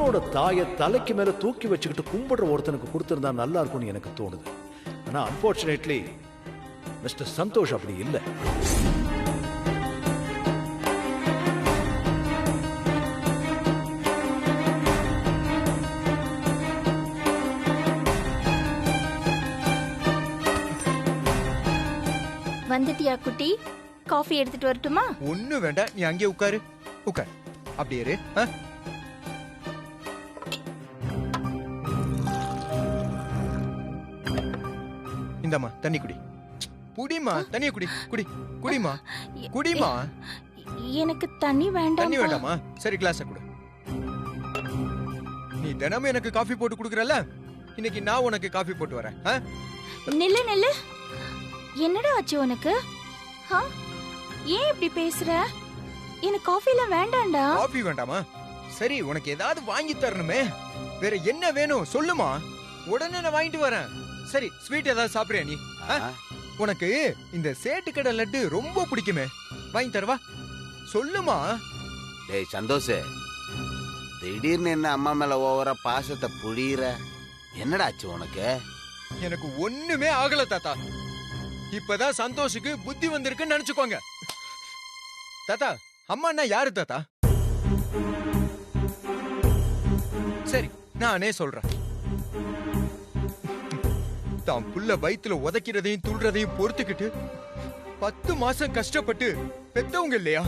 பொண்ணோட தாயை தலைக்கு மேல தூக்கி வச்சுக்கிட்டு கும்பிடுற ஒருத்தனுக்கு கொடுத்திருந்தா நல்லா இருக்கும்னு எனக்கு தோணுது. ஆனா அன்பார்ச்சுனேட்லி மிஸ்டர் சந்தோஷ் அப்படி இல்லை. வந்துட்டியா குட்டி? காஃபி எடுத்துட்டு வரட்டுமா? ஒண்ணு வேண்டாம், நீ அங்கே உட்காரு. உட்கார், அப்படியே இரு. இந்தம்மா தண்ணி குடி. குடிமா, தண்ணிய குடி. குடி குடிமா, குடிமா. எனக்கு தண்ணி வேண்டாம். தண்ணி வேண்டாமா? சரி, கிளாஸ குடு. நீ தினமும் எனக்கு காஃபி போட்டு குடுக்கறல, இன்னைக்கு நான் உனக்கு காஃபி போட்டு வரேன். நில்லு நில்லு. என்னடா ஆச்சு உனக்கு? ஏன் இப்படி பேசுற? எனக்கு காஃபில வேண்டாம்டா. காஃபி வேண்டாமா? சரி, உனக்கு ஏதாவது வாங்கி தரணுமே. வேற என்ன வேணும் சொல்லுமா, உடனே நான் வாங்கிட்டு வரேன். சரி, ஸ்வீட் ஏதாவது சாப்பிடுறியா நீ? உனக்கு இந்த சேட்டு கடை லட்டு ரொம்ப பிடிக்குமே, வாங்கி தரவா? சொல்லுமா. டேய் சந்தோஷ், திடீர்னு என்ன அம்மா மேல ஓவரா பாசத்தை புழியிற? என்னடா ஆச்சு உனக்கு? எனக்கு ஒண்ணுமே ஆகல தாத்தா. இப்பதான் சந்தோஷுக்கு புத்தி வந்திருக்குன்னு நினைச்சுக்கோங்க. தாத்தா, அம்மா யாரு தாத்தா? சரி, நானே சொல்றேன். தான் புள்ள வயித்துல உதைக்கிறதையும் துள்றதையும் பொறுத்துக்கிட்டு 10 மாசம் கஷ்டப்பட்டு பெத்தவங்க இல்லையா?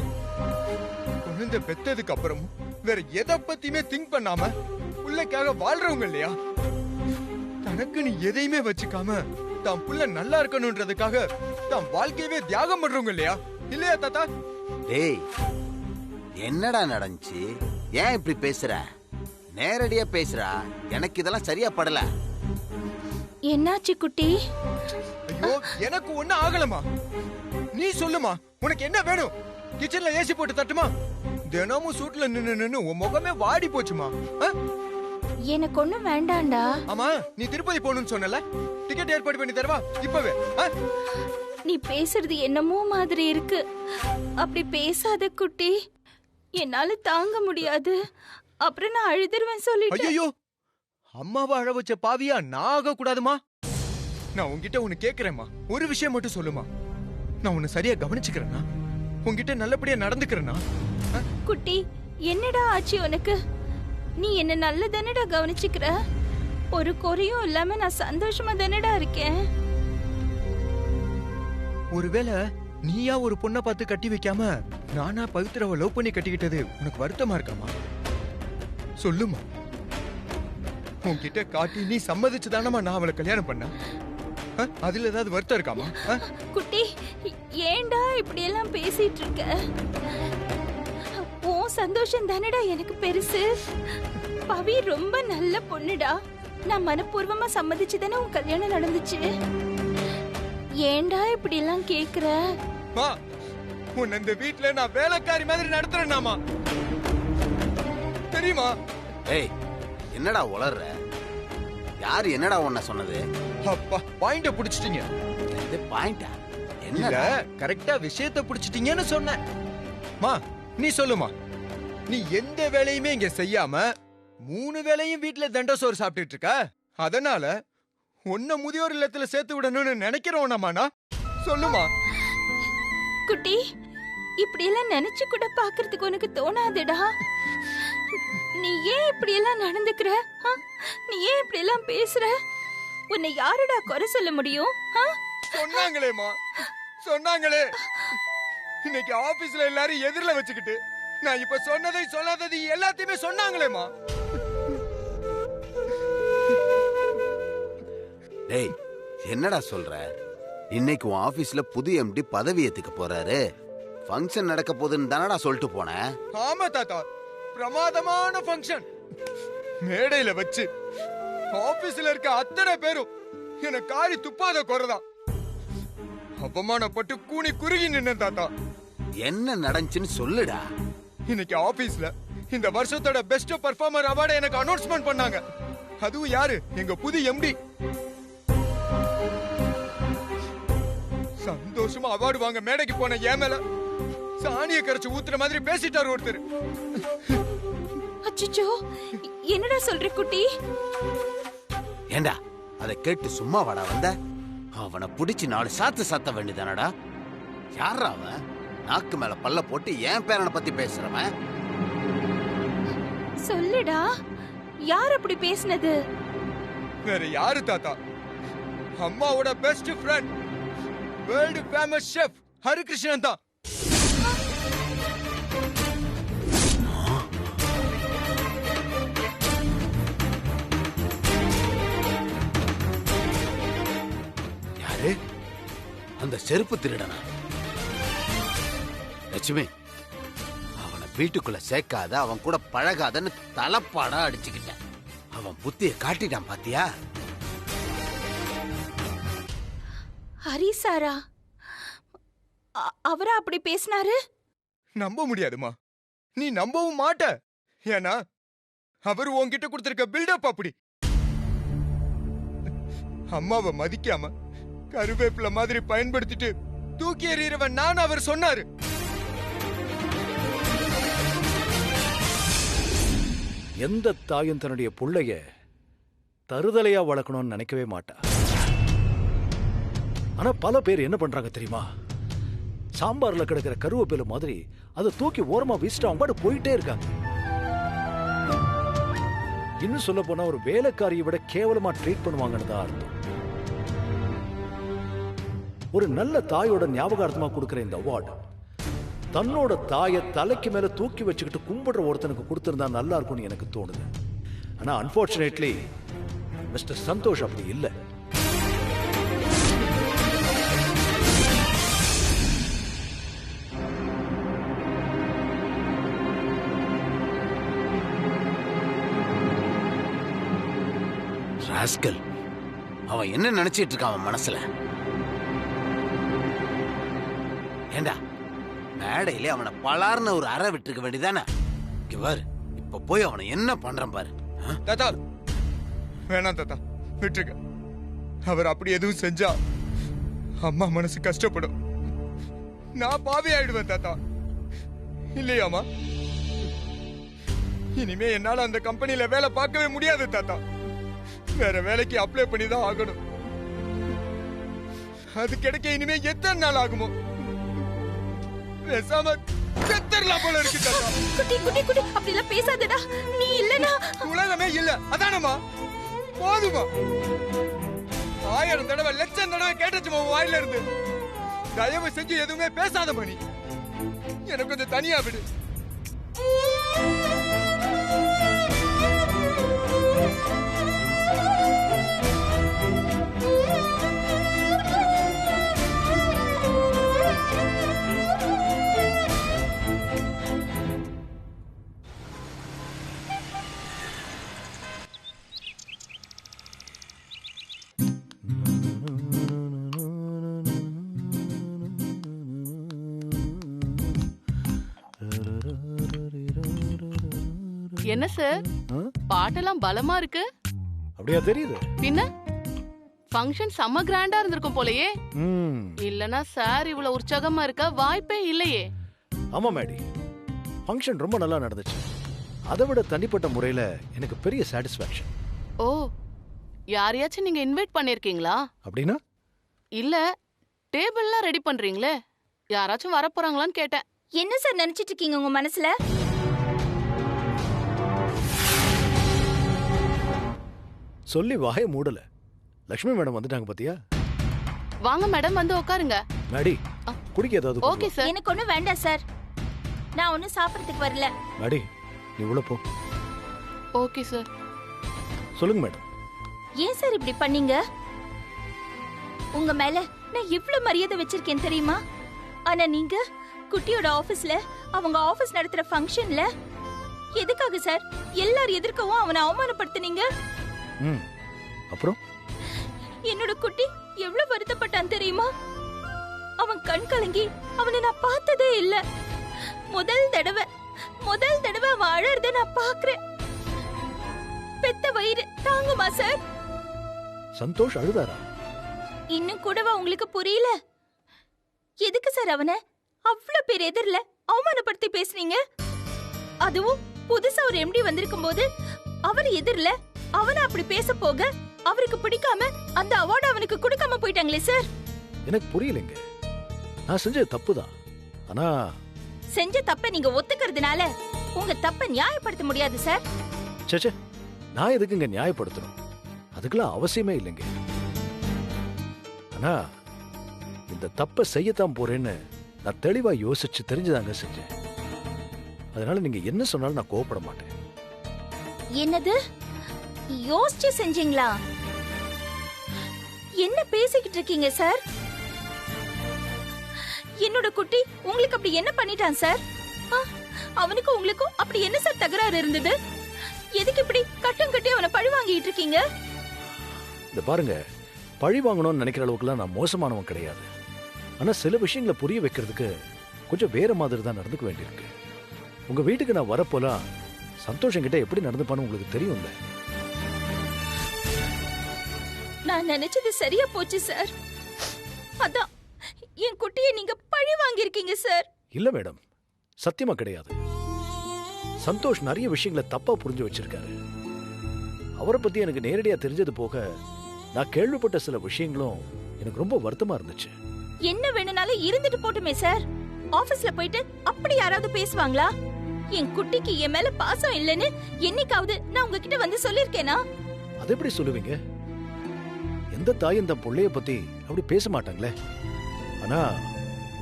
குழந்தை பெத்ததுக்கு அப்புறம் வேற எதை பத்தியுமே திங்க் பண்ணாம புள்ளைக்காக வாழ்றவங்க இல்லையா? தனக்குன்னு எதையுமே வச்சுக்காம தான் புள்ள நல்லா இருக்கணும்ன்றதுக்காக தான் வாழ்க்கையவே தியாகம் பண்றவங்க இல்லையா? இல்லையா தாத்தா? டேய், என்னடா நடந்துச்சு? ஏன் இப்படி பேசுற? நேரடியா பேசுறா. எனக்கு இதெல்லாம் சரியா படல. என்னாச்சு குட்டி? ஐயோ, எனக்கு ஒண்ணு ஆகலமா. நீ சொல்லுமா, உனக்கு என்ன வேணும்? கிச்சன்ல ஏசி போட்டு தட்டுமா? தினமும் சூட்ல நின்னு உன் முகமே வாடி போச்சுமா. எனக்கு ஒண்ணும் வேண்டாம்டா. ஆமா, நீ திருப்பதி போகணும்னு சொன்னல, டிக்கெட் ஏற்பாடு பண்ணி தரவா இப்பவே? நீ பேசுறது என்னமோ மாதிரி இருக்கு. அப்படி பேசாத குட்டி, என்னால தாங்க முடியாது. அப்புறம் நான் அழுதுருவேன் சொல்லிட்டு. ஐயோ, அம்மாவை அழ வச்ச பாவியா நான் ஆக கூடாதுமா? நான் உன்கிட்ட ஒண்ணு கேக்குறேம்மா, ஒரு விஷயம் மட்டும் சொல்லுமா. நான் உன்னை சரியா கவனிச்சுக்கிறேன்னா, உன்கிட்ட நல்லபடியா நடந்துக்கிறேன்னா? குட்டி, என்னடா ஆச்சு உனக்கு? நீ என்ன நல்ல தானடா கவனிச்சுக்கிற. ஒரு குறையும் இல்லாம நான் சந்தோஷமா தானடா இருக்கேன். ஒருவேளை நீயா ஒரு பொண்ணை பார்த்து கட்டி வைக்காம நானா பவித்ராவை லவ் பண்ணி கட்டிக்கிட்டது உனக்கு வருத்தமா இருக்காமா? சொல்லுமா. உன்கிட்ட காட்டி நீ சம்மதிச்சுதானமா நான் அவளை கல்யாணம் பண்ண. அதுல ஏதாவது வருத்தம் இருக்காமா? குட்டி, ஏன்டா இப்படி எல்லாம் பேசிட்டு இருக்க? உன் சந்தோஷம் தானடா எனக்கு பெருசு. பவி ரொம்ப நல்ல பொண்ணுடா. நான் மனப்பூர்வமா சம்மதிச்சுதானே உன் கல்யாணம் நடந்துச்சு. ஏன்டா இப்படி எல்லாம் கேக்குற? உன்னை இந்த வீட்டுல நான் வேலைக்காரி மாதிரி நடத்துறேன்னாமா, தெரியுமா? ஏய், என்னடா உளர்ற? யாரு என்னடா உன்ன சொன்னது? அப்பா, பாயிண்ட புடிச்சிட்டீங்க. இது பாயிண்டா? இல்ல, கரெக்டா விஷயத்தை புடிச்சிட்டீங்கன்னு சொன்னேன். மா, நீ சொல்லுமா. நீ எந்த வேலையுமே இங்க செய்யாம 3 வேளையும் வீட்டுல தண்ட சோறு சாப்பிட்டுட்டு இருக்க. அதனால உன்ன முதியோர் இல்லத்துல சேர்த்து விடணும்னு நினைக்கிறோம்னா சொல்லுமா. குட்டி, இப்படி எல்லாம் நினைச்சு கூட பாக்குறதுக்கு உனக்கு தோணாதுடா. நீ ஏன் இப்படி எல்லாம் நடந்துக்கிற? நீ ஏன் இப்படி எல்லாம் பேசுற? உன்னை யாருடா குறை சொல்ல முடியும்? சொன்னாங்களேமா, சொன்னாங்களே. இன்னைக்கு ஆபீஸ்ல எல்லாரும் எதிரில வச்சுக்கிட்டு நான் இப்ப சொன்னதை சொல்லாதது எல்லாத்தையுமே சொன்னாங்களேமா. டேய், என்னடா சொல்ற? இன்னைக்கு உன் ஆபீஸ்ல புது எம்டி பதவி ஏத்துக்க போறாரு. ஃபங்க்ஷன் நடக்க போகுதுன்னு தானடா சொல்லிட்டு போனேன். ஆமா தாத்தா, பிரமாதமான ஃபங்க்ஷன். மேடையில வச்சு ஆபீஸ்ல இருக்க அத்தனை பேரும் என்ன காரி துப்பாத குறைதான். அவமானப்பட்டு கூனி குறுகி நின்ன தாத்தா. என்ன நடந்துச்சுன்னு சொல்லுடா. இன்னைக்கு ஆபீஸ்ல இந்த வருஷத்தோட பெஸ்ட் பெர்ஃபார்மர் அவார்டை எனக்கு அனௌன்ஸ்மெண்ட் பண்ணாங்க. அதுவும் யாரு? எங்க புது எம்டி. சந்தோஷமா அவார்டு வாங்க மேடைக்கு போன ஏன் மேல சாணிய கரைச்சு ஊத்துற மாதிரி பேசிட்டாரு ஒருத்தர். அச்சச்சோ, சொல்ற குட்டி? ஏண்டா அதை கேட்டு சும்மா வாடா வந்த? அவனை பிடிச்சி 4 சாத்து சாத்த வேண்டியதானடா. யாரா அவன்? நாக்கு மேல பல்ல போட்டு என் பேரனை பத்தி பேசுறவன். சொல்லுடா, யார் அப்படி பேசினது? வேற யாரு தாத்தா? அம்மாவோட best friend, world famous chef Harikrishnan தான். யாரு? அந்த செருப்பு திருடனா? லட்சுமி, அவனை வீட்டுக்குள்ள சேர்க்காத, அவன் கூட பழகாதன்னு தலப்பாடா அடிச்சுக்கிட்டேன். அவன் புத்திய காட்டிட்டான் பாத்தியா? ஹரி சாரா அவரா அப்படி பேசினாரு? நம்ப முடியாதுமா, நீ நம்பவும் மாட்ட. ஏன்னா அவர் உன்கிட்ட கொடுத்திருக்க பில்டப் அப்படி. அம்மாவை மதிக்காம கருவேப்பில மாதிரி பயன்படுத்திட்டு தூக்கி எறிகிறவன் நான் அவர் சொன்னாரு. எந்த தாயும் தன்னுடைய புள்ளைய தருதலையா வளர்க்கணும்னு நினைக்கவே மாட்டா. ஆனா பல பேர் என்ன பண்றாங்க தெரியுமா? சாம்பார்ல கிடக்கிற கருவேப்பிலை மாதிரி அதை தூக்கி ஓரமா வீசிட்டு அவங்க பாட்டு போயிட்டே இருக்காங்க. இன்னும் சொல்ல போனா ஒரு வேலைக்காரியை விட கேவலமா ட்ரீட் பண்ணுவாங்கன்னு தான் அர்த்தம். ஒரு நல்ல தாயோட ஞாபகார்த்தமா கொடுக்கிற இந்த அவார்டு தன்னோட தாயை தலைக்கு மேல தூக்கி வச்சுக்கிட்டு கும்பிடுற ஒருத்தனுக்கு கொடுத்திருந்தா நல்லா இருக்கும்னு எனக்கு தோணுது. ஆனா அன்பார்ச்சுனேட்லி மிஸ்டர் சந்தோஷ் அப்படி இல்லை. ராஸ்கல், அவன் என்ன நினைச்சிட்டு இருக்கான் அவன் மனசுல? ஏண்டா மேடையில அவனை பலார்னு ஒரு அறை விட்டுருக்க வேண்டியதானே? பாரு, இப்ப போய் அவனை என்ன பண்றான் பாரு. தாத்தா வேணாம் தாத்தா, விட்டுருக்க. அவர் அப்படி எதுவும் செஞ்சா அம்மா மனசு கஷ்டப்படும். நான் பாவி ஆயிடுவேன் தாத்தா. இல்லையாமா? இனிமே என்னால அந்த கம்பெனில வேலை பார்க்கவே முடியாது தாத்தா. வேற வேலைக்கு அப்ளை பண்ணி தான் ஆகணும். அது கிடைக்க இனிமே எத்தனை நாள் ஆகுமோ? பேசாம செத்தறலாம் போல இருக்கு தாத்தா. குட்டி குட்டி குட்டி அப்படி எல்லாம் பேசாதடா. நீ இல்லனா உலகமே இல்ல, அதானமா? போதுமா? 1000 தடவை 1,00,000 தடவை கேட்டுச்சுமா வாயில இருந்து. தயவு செஞ்சு எதுவுமே பேசாத மணி. எனக்கு கொஞ்சம் தனியா விடு. என்ன சார், பாட்டெல்லாம் பலமா இருக்கு. அப்படியா தெரியுது? பின்ன ஃபங்க்ஷன் செம்ம கிராண்டா இருந்திருக்கும் போலயே. இல்லனா சார் இவ்வளவு உற்சாகமா இருக்க வாய்ப்பே இல்லையே. ஆமா மேடி, ஃபங்க்ஷன் ரொம்ப நல்லா நடந்துச்சு. அதை விட தனிப்பட்ட முறையில எனக்கு பெரிய சாட்டிஸ்ஃபேக்ஷன். ஓ, யாரையாச்சும் நீங்க இன்வைட் பண்ணிருக்கீங்களா? அப்படின்னா? இல்ல, டேபிள்லாம் ரெடி பண்றீங்களே, யாராச்சும் வர போறாங்களான்னு கேட்டேன். என்ன சார் நினைச்சிட்டு இருக்கீங்க உங்க மனசுல? சொல்லி வாயை மூடல. லட்சுமி மேடம் வந்துட்டாங்க பாத்தியா? வாங்க மேடம், வந்து உட்காருங்க. மேடி, குடிக்க ஏதாவது? Okay sir. எனக்கு ஒண்ணும் வேண்டாம் சார், நான் ஒன்னும் சாப்பிடறதுக்கு வரல. மேடி, நீ உள்ள போ. Okay sir. சொல்லுங்க மேடம். ஏன் சார் இப்படி பண்ணீங்க? உங்க மேல நான் எவ்வளவு மரியாதை வச்சிருக்கேன் தெரியுமா? ஆனா நீங்க குட்டியோட ஆபீஸ்ல, அவங்க ஆபீஸ் நடத்துற ஃபங்க்ஷன்ல எதுக்காக சார் எல்லாரும் எதிர்க்கவும் அவனை அவமானப்படுத்துனீங்க? அப்புறம் என்னோட குட்டி எவ்வளவு வருத்தப்பட்டான் தெரியுமா? அவன் கண் கலங்கி அவனை நான் பார்த்ததே இல்ல. முதல் தடவை அவன் அழறத நான் பாக்குறேன். பெத்த வயிறு தாங்குமா சார்? சந்தோஷ் அழுதாரா? இன்னும் கூடவா உங்களுக்கு புரியல? எதுக்கு சார் அவனை அவ்வளவு பேர் எதிரில அவமானப்படுத்தி பேசுனீங்க? அதுவும் புதுசா ஒரு எம்டி வந்திருக்கும் போது அவர் எதிரில அவனை அப்படி பேச போக அவருக்கு பிடிக்காம அந்த அவார்டு அவனுக்கு கொடுக்காம போயிட்டாங்களே சார். எனக்கு புரியலைங்க. நான் செஞ்சது தப்புதான். ஆனா செஞ்ச தப்பை நீங்க ஒத்துக்கிறதுனால உங்க தப்பை நியாயப்படுத்த முடியாது சார். சேச்சே, நான் எதுக்குங்க நியாயப்படுத்தணும்? அதுக்கெல்லாம் அவசியமே இல்லைங்க. ஆனா இந்த தப்பை செய்யத்தான் போறேன்னு நான் தெளிவா யோசிச்சு தெரிஞ்சுதாங்க செஞ்சேன். அதனால நீங்க என்ன சொன்னாலும் நான் கோவப்பட மாட்டேன். என்னது யோசிச்சு செஞ்சீங்களா? என்ன பேசிக்கிட்டு இருக்கீங்க சார்? என்னோட குட்டி உங்களுக்கு அப்படி என்ன பண்ணிட்டான் சார்? அவனுக்கும் உங்களுக்கும் அப்படி என்ன சார் தகராறு இருந்தது? எதுக்கு இப்படி கட்டம் கட்டி அவனை பழி வாங்கிட்டு இருக்கீங்க? இந்த பாருங்க, பழி வாங்கணும்னு நினைக்கிற அளவுக்குலாம் நான் மோசமானவன் கிடையாது. ஆனா சில விஷயங்களை புரிய வைக்கிறதுக்கு கொஞ்சம் வேற மாதிரி தான் நடந்துக்க வேண்டியிருக்கு. உங்க வீட்டுக்கு நான் வரப்போலாம் சந்தோஷம் கிட்ட எப்படி நடந்துப்பான்னு உங்களுக்கு தெரியும்ல. நான் நினைச்சது சரியா போச்சு சார். அதான் என் குட்டியை நீங்க பழி வாங்கியிருக்கீங்க சார். இல்ல மேடம், சத்தியமா கிடையாது. சந்தோஷ் நிறைய விஷயங்களை தப்பா புரிஞ்சு வச்சிருக்காரு. அவரை பத்தி எனக்கு நேரடியா தெரிஞ்சது போக நான் கேள்விப்பட்ட சில விஷயங்களும் எனக்கு ரொம்ப வருத்தமா இருந்துச்சு. என்ன வேணும்னாலும் இருந்துட்டு போட்டுமே சார். ஆபீஸ்ல போயிட்டு அப்படி யாராவது பேசுவாங்களா? என் குட்டிக்கு என் மேல பாசம் இல்லைன்னு என்னைக்காவது நான் உங்ககிட்ட வந்து சொல்லிருக்கேனா? அது எப்படி சொல்லுவீங்க? எந்த தாயும் தன் பிள்ளைய பத்தி அப்படி பேச மாட்டாங்களே. ஆனா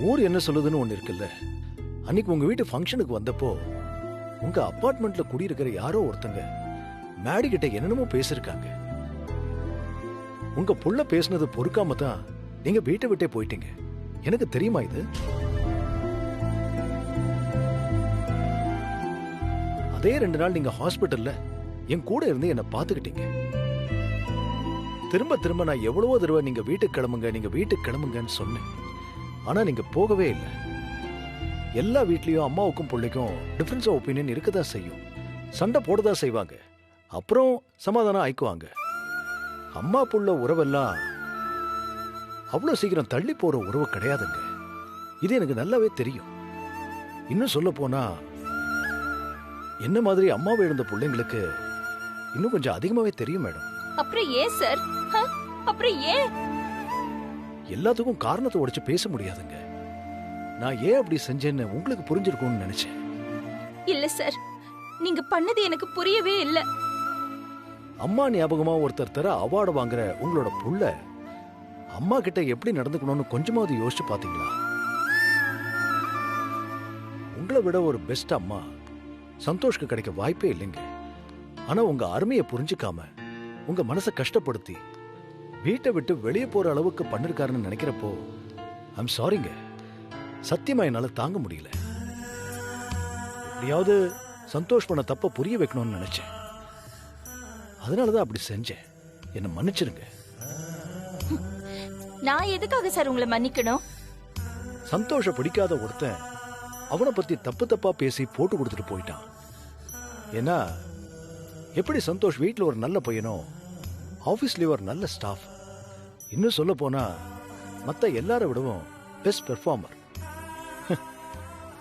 ஊர் என்ன சொல்லுதுன்னு ஒண்ணு இருக்குல்ல. அன்னைக்கு உங்க வீட்டு ஃபங்க்ஷனுக்கு வந்தப்போ உங்க அபார்ட்மெண்ட்ல குடியிருக்கிற யாரோ ஒருத்தங்க மேடி கிட்ட என்னென்னமோ பேசிருக்காங்க. உங்க புள்ள பேசுனது பொறுக்காம தான் நீங்க வீட்டை விட்டே போயிட்டீங்க. எனக்கு தெரியுமா இது? அதே 2 நாள் நீங்க ஹாஸ்பிட்டல்ல என் கூட இருந்து என்ன பாத்துக்கிட்டீங்க. திரும்ப திரும்ப நான் எவ்வளவோ தடவை நீங்க வீட்டுக்கு கிளம்புங்கன்னு சொன்னேன். ஆனா நீங்க போகவே இல்லை. எல்லா வீட்லயும் அம்மாவுக்கும் பிள்ளைக்கும் டிஃபரன்ஸ் ஆஃப் ஒப்பீனியன் இருக்கதான் செய்யும். சண்டை போடதா செய்வாங்க. அப்புறம் சமாதானம் ஆயிக்குவாங்க. அம்மா புள்ள உறவெல்லாம் அவ்வளவு சீக்கிரம் தள்ளி போற உறவு கிடையாதுங்க. இது எனக்கு நல்லாவே தெரியும். இன்னும் சொல்ல போனா என்ன மாதிரி அம்மாவை இழந்த பிள்ளைங்களுக்கு இன்னும் கொஞ்சம் அதிகமாவே தெரியும் மேடம். அப்புறம் ஏன் சார்? அப்புறம் ஏன்? எல்லாத்துக்கும் காரணத்தை உடைச்சு பேச முடியாதுங்க. நான் ஏன் அப்படி செஞ்சேன்னு உங்களுக்கு புரிஞ்சிருக்கும்னு நினைச்சேன். இல்ல சார், நீங்க பண்ணது எனக்கு புரியவே இல்ல. அம்மா ஞாபகமா ஒருத்தர் தர அவார்டு வாங்குற உங்களோட புள்ள அம்மா கிட்ட எப்படி நடந்துக்கணும்னு கொஞ்சமாவது யோசிச்சு பாத்தீங்களா? உங்களை விட ஒரு பெஸ்ட் அம்மா சந்தோஷ்க்கு கிடைக்க வாய்ப்பே இல்லைங்க. ஆனா உங்க அருமையை புரிஞ்சுக்காம உங்க மனசை கஷ்டப்படுத்தி வீட்டை விட்டு வெளியே போற அளவுக்கு பண்ணிருக்காருன்னு நினைக்கிறப்போ ஐம் சாரிங்க. சத்தியமா என்னால தாங்க முடியல. எப்படியாவது சந்தோஷ் பண்ண தப்ப புரிய வைக்கணும்னு நினைச்சேன். அதனாலதான் அப்படி செஞ்சேன். என்ன மன்னிச்சிருங்க. நான் எதுக்காக சார் உங்களை மன்னிக்கணும்? சந்தோஷ பிடிக்காத ஒருத்தன் அவனை பத்தி தப்பு தப்பா பேசி போட்டு கொடுத்துட்டு போயிட்டான். ஏன்னா எப்படி சந்தோஷ் வீட்டுல ஒரு நல்ல பையனோ ஆபீஸ்லயே ஒரு நல்ல ஸ்டாஃப், இன்னும் சொல்ல போனா மத்த எல்லார விடவும் பெஸ்ட் பெர்ஃபார்மர்.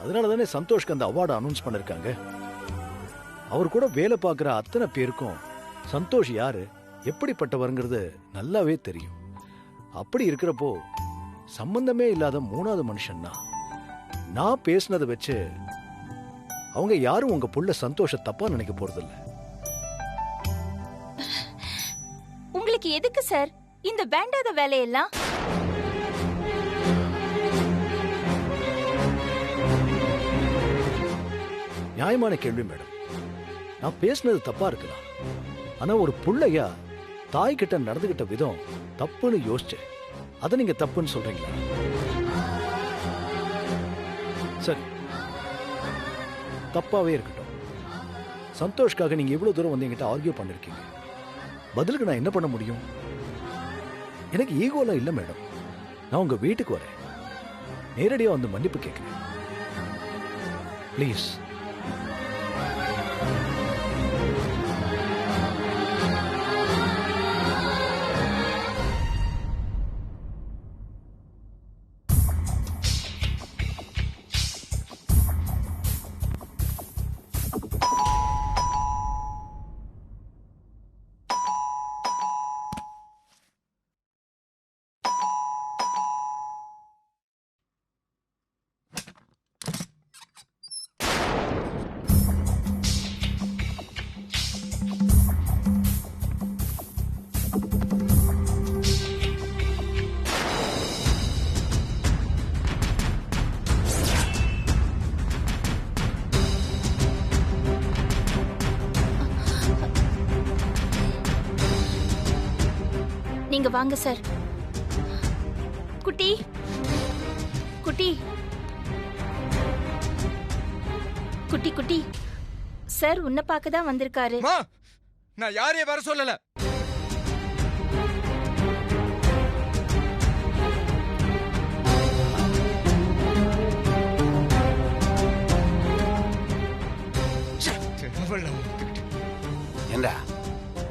அதனால தானே சந்தோஷ்க்கு அந்த அவார்டு அனௌன்ஸ் பண்ணிருக்காங்க. அவர் கூட வேலை பார்க்குற அத்தனை பேருக்கும் சந்தோஷ் யாரு எப்படிப்பட்டவருங்கிறது நல்லாவே தெரியும். அப்படி இருக்கிறப்போ சம்பந்தமே இல்லாத 3வது மனுஷன்னா நான் பேசினதை வச்சு அவங்க யாரும் உங்க புள்ள சந்தோஷ தப்பா நினைக்க போறதில்ல. உங்களுக்கு எதுக்கு சார் இந்த வேண்டாத வேலையெல்லாம்? நியாயமான கேள்வி மேடம். நான் பேசினது தப்பா இருக்கலாம். ஆனா ஒரு புள்ளையா தாய் கிட்ட நடந்துகிட்ட விதம் தப்புன்னு யோசிச்சேன். அதை நீங்க தப்புன்னு சொல்றீங்களா? சரி, தப்பாவே இருக்கட்டும். சந்தோஷ்காக நீங்க இவ்வளவு தூரம் வந்து என்கிட்ட ஆர்கியூ பண்ணிருக்கீங்க. பதிலுக்கு நான் என்ன பண்ண முடியும்? எனக்கு ஈகோலாம் இல்ல மேடம். நான் உங்க வீட்டுக்கு வரேன். நேரடியா வந்து மன்னிப்பு கேட்கிறேன். ப்ளீஸ். நீங்க வாங்க சார். குட்டி குட்டி குட்டி குட்டி சார் உன்னை பார்க்க தான் வந்திருக்காரு. அம்மா, நான் யாரையும் வர சொல்லல. ஏண்டா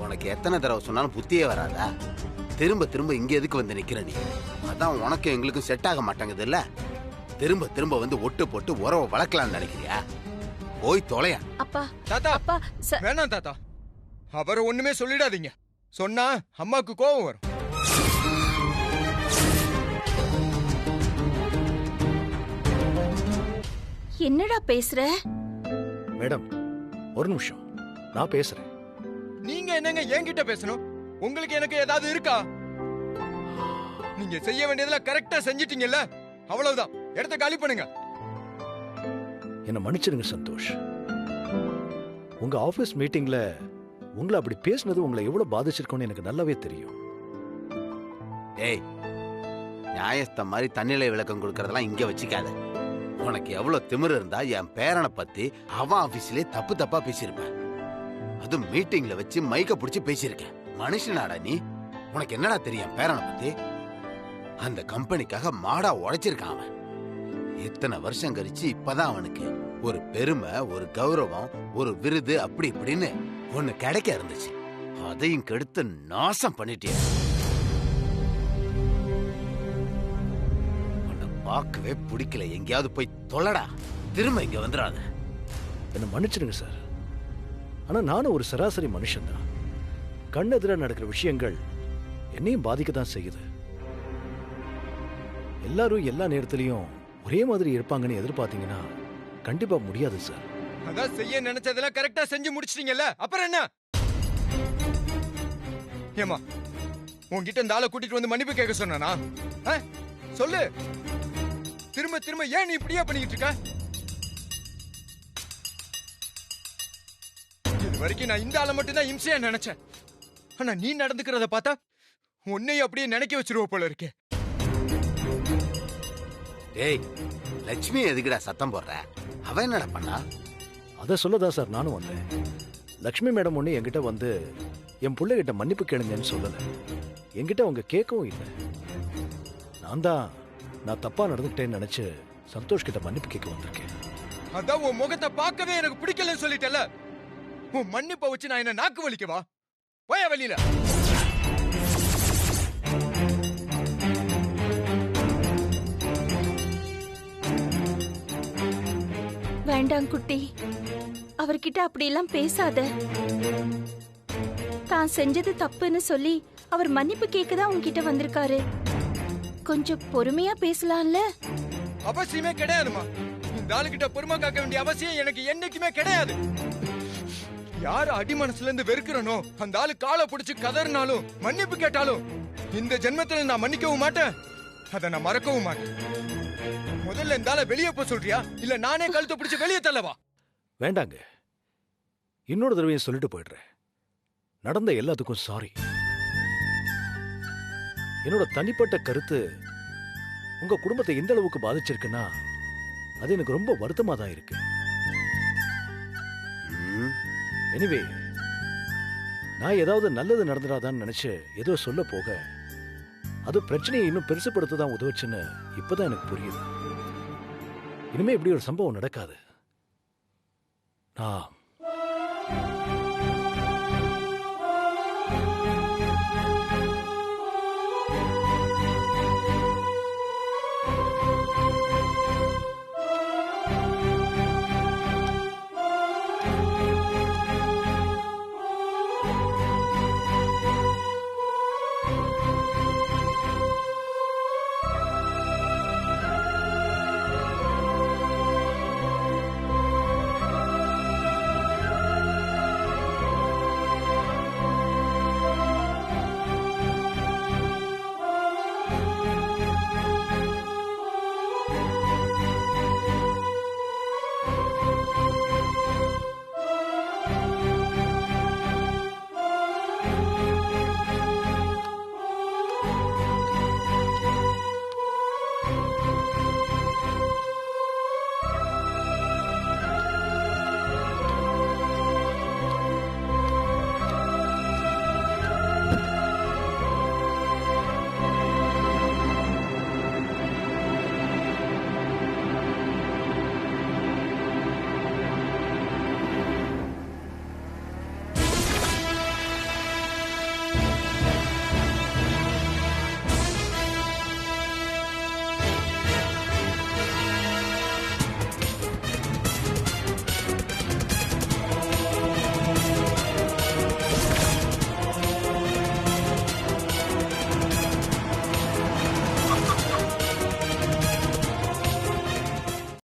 உனக்கு எத்தனை தடவை சொன்னாலும் புத்தியே வராதா? திரும்ப திரும்ப இங்க எதுக்கு வந்து நிக்கிற நீ? அதான் உனக்கும் எங்களுக்கும் செட் ஆக மாட்டேங்குது இல்ல? திரும்ப திரும்ப வந்து ஒட்டு போட்டு உறவை வளர்க்கலாம்னு நினைக்கிறியா? போய் தொலையா. அப்பா தாத்தா, அப்பா வேணாம் தாத்தா, அவரை ஒண்ணுமே சொல்லிடாதீங்க. சொன்னா அம்மாக்கு கோபம் வரும். என்னடா பேசுற? மேடம் ஒரு நிமிஷம், நான் பேசுறேன். நீங்க என்னங்க என்கிட்ட பேசணும்? உங்களுக்கு எனக்கு ஏதாவது இருக்கா? நீங்க செய்ய வேண்டியதெல்லாம் கரெக்டா செஞ்சிட்டீங்கல்ல, அவ்வளவுதான். இடத்த காலி பண்ணுங்க. என்ன மன்னிச்சிருங்க சந்தோஷ். உங்க ஆபீஸ் மீட்டிங்ல உங்களை அப்படி பேசுனது உங்களை எவ்வளவு பாதிச்சிருக்கோன்னு எனக்கு நல்லாவே தெரியும். ஏய், நியாயஸ்த மாதிரி தண்ணிலை விளக்கம் கொடுக்கறதெல்லாம் இங்க வச்சுக்காத. உனக்கு எவ்வளவு திமிரு இருந்தா என் பேரனை பத்தி அவன் ஆபீஸ்லயே தப்பு தப்பா பேசியிருப்பேன். அது மீட்டிங்ல வச்சு மைக்க புடிச்சு பேசியிருக்கேன். மனுஷனாடா நீ? உனக்கு என்னடா தெரியும் பேரனை பத்தி? அந்த கம்பெனிக்காக மாடா உழைச்சிருக்கான் அவன். இத்தனை வருஷம் கழிச்சு இப்பதான் அவனுக்கு ஒரு பெருமை, ஒரு கௌரவம், ஒரு விருது அப்படி இப்படின்னு ஒண்ணு கிடைக்க இருந்துச்சு. அதையும் கெடுத்து நாசம் பண்ணிட்டிய. உன்னை பார்க்கவே பிடிக்கல. எங்கேயாவது போய் தொலைடா. திரும்ப இங்க வந்துடாத. என்ன மன்னிச்சிருங்க சார். ஆனா நானும் ஒரு சராசரி மனுஷன் தான். கண்ணெதிர நடக்கிற விஷயங்கள் என்னையும் பாதிக்க தான் செய்யுது. எல்லாரும் எல்லா நேரத்திலையும் ஒரே மாதிரி இருப்பாங்கன்னு எதிர்பார்த்தீங்கன்னா கண்டிப்பா முடியாது சார். அதான் செய்ய நினைச்சதெல்லாம் கரெக்டா செஞ்சு முடிச்சிட்டீங்கல்ல, அப்புறம் என்ன? ஏமா, உன்கிட்ட இந்த ஆளை கூட்டிட்டு வந்து மன்னிப்பு கேட்க சொன்னானா? சொல்லு. திரும்ப திரும்ப ஏன் நீ இப்படியா பண்ணிக்கிட்டு இருக்க? இது வரைக்கும் நான் இந்த ஆளை மட்டும் தான் இம்சையா நினைச்சேன். ஆனா நீ நடந்துக்கிறத பார்த்தா உன்னையும் அப்படியே நினைக்க வச்சிருவ போல இருக்கே. ஏய், லட்சுமி எதுக்குடா சத்தம் போடுற? அவன் என்னடா பண்ணா? அதை சொல்லதான் சார் நானும் வந்தேன். லக்ஷ்மி மேடம் ஒண்ணு என்கிட்ட வந்து என் பிள்ளைகிட்ட மன்னிப்பு கேளுங்கன்னு சொல்லல. என்கிட்ட அவங்க கேட்கவும் இல்லை. நான் தப்பா நடந்துக்கிட்டேன்னு நினைச்சு சந்தோஷ் கிட்ட மன்னிப்பு கேட்க வந்திருக்கேன். அதான் உன் முகத்தை பார்க்கவே எனக்கு பிடிக்கலன்னு சொல்லிட்டல. உன் மன்னிப்பை வச்சு நான் என்ன நாக்கு வலிக்கவா? போய வெளியில. வேண்டாம் குட்டி, அவர்கிட்ட அப்படியெல்லாம் பேசாத. தான் செஞ்சது தப்புன்னு சொல்லி அவர் மன்னிப்பு கேட்கதான் உன்கிட்ட வந்திருக்காரு. கொஞ்சம் பொறுமையா பேசலாம்ல? அவசியமே கிடையாதுமா. இந்த ஆளுகிட்ட பொறுமை காக்க வேண்டிய அவசியம் எனக்கு என்னைக்குமே கிடையாது. யாரு அடிமனசுல இருந்து வெறுக்கிறனோ அந்த ஆளு காலை பிடிச்சு கதறினாலும் மன்னிப்பு கேட்டாலும் இந்த ஜென்மத்துல நான் மன்னிக்கவும் மாட்டேன், அதை நான் மறக்கவும் மாட்டேன். முதல்ல இந்த ஆளை வெளியே போக சொல்றியா, இல்ல நானே கழுத்தை பிடிச்சு வெளியே தள்ளவா? வேண்டாங்க, இன்னொரு தடவையும் சொல்லிட்டு போயிடுறேன். நடந்த எல்லாத்துக்கும் சாரி. என்னோட தனிப்பட்ட கருத்து உங்க குடும்பத்தை எந்த அளவுக்கு பாதிச்சிருக்குன்னா அது எனக்கு ரொம்ப வருத்தமா தான் இருக்கு. எனிவே, நான் ஏதாவது நல்லது நடந்துடாதான்னு நினைச்சு ஏதோ சொல்ல போக அது பிரச்சனையை இன்னும் பெருசுப்படுத்த தான் உதவுச்சுன்னு இப்பதான் எனக்கு புரியுது. இனிமே இப்படி ஒரு சம்பவம் நடக்காது. நான்